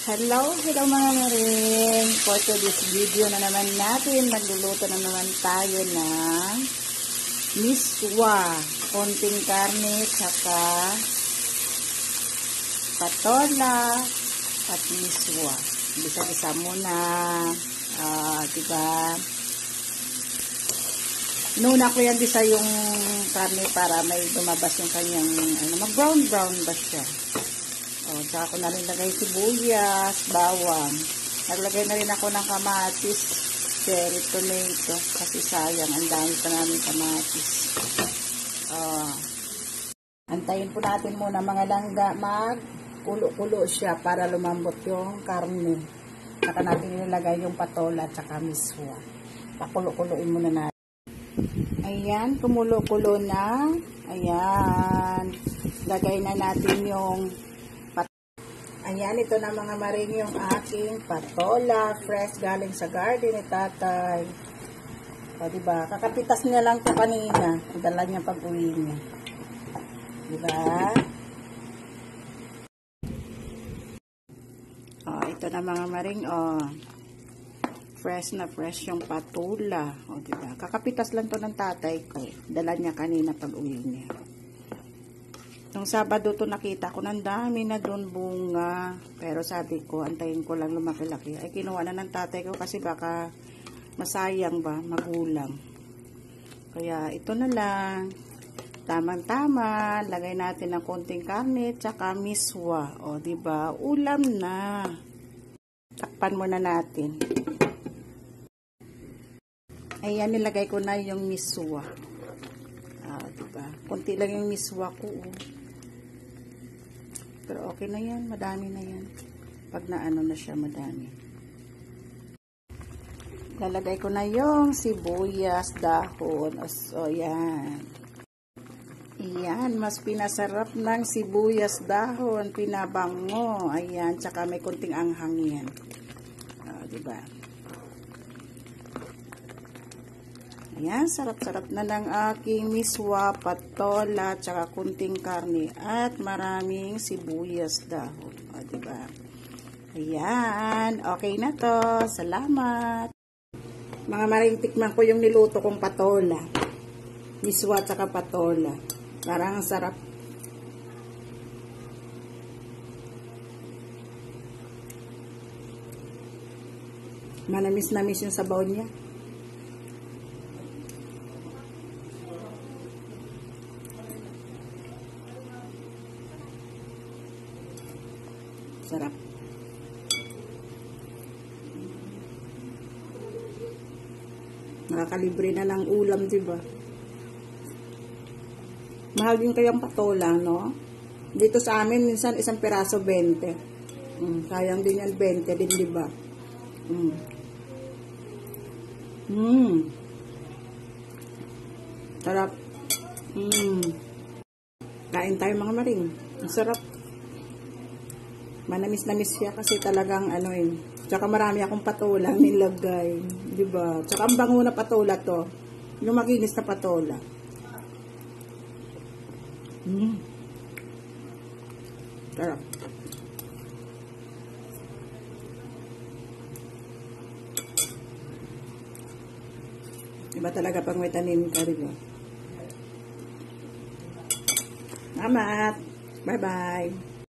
Hello mga maring. For today's video na naman natin, magluluto na naman tayo ng miswa. Konting karne, saka patola at miswa. Bisa-bisa muna. Diba? Nuna ko yan bisa yung karne para may lumabas yung kanyang, mag-brown ba siya. Tsaka ko na rin lagay sibuyas, bawang. Naglagay na rin ako ng kamatis, cherry tomato. Kasi sayang, ang dami pa namin kamatis. Antayin po natin muna mga langga mag-kulo-kulo siya para lumambot yung karne. Saka natin ilalagay yung patola at saka miswa. Pakulo-kuloin muna natin. Ayan, kumulo-kulo na. Ayan. Lagay na natin yung ayan, ito na mga maring yung aking patola, fresh galing sa garden ni tatay. Diba? Kakapitas niya lang ito kanina. Dala niya pag-uwi niya. Diba? Ito na mga maring, fresh na fresh yung patola. Diba? Kakapitas lang to ng tatay ko. Dala niya kanina pag-uwi niya. Nung Sabado to nakita ko, ng dami na doon bunga. Pero sabi ko, antayin ko lang lumaki-laki. Ay, kinuha na ng tatay ko kasi baka masayang ba, magulang. Kaya ito na lang. Tamang-tama. Lagay natin ng konting karne, tsaka miswa. Diba? Ulam na. Takpan muna natin. Ayan, nilagay ko na yung miswa. Diba? Konti lang yung miswa ko. Pero okay na yan, madami na yan. Pag naano na siya, madami. Lalagay ko na yung sibuyas, dahon. Yan. Ayan, mas pinasarap ng sibuyas, dahon, pinabango. Ayan, tsaka may konting anghang yan. Diba? Ayan, sarap-sarap na ng aking miswa, patola, tsaka kunting karne, at maraming sibuyas dahon. Diba? Ayan, okay na to. Salamat. Mga maring, tikman ko yung niluto kong patola. Miswa, tsaka patola. Parang sarap. Manamis-namis yung sabaw niya. Sarap. Nakakalibre na ng ulam, diba? Mahal din kayang patola, no? Dito sa amin, minsan isang piraso 20. Sayang din yan, 20 din, diba? Sarap. Kain tayo mga maring. Ang sarap. Manamis-namis siya kasi talagang tsaka marami akong patola nilagay, di ba? Tsaka ang bango na patola to. Yung makinis na patola. Sarap. Iba talaga pag may tanim ka, di ba? Salamat. Bye-bye.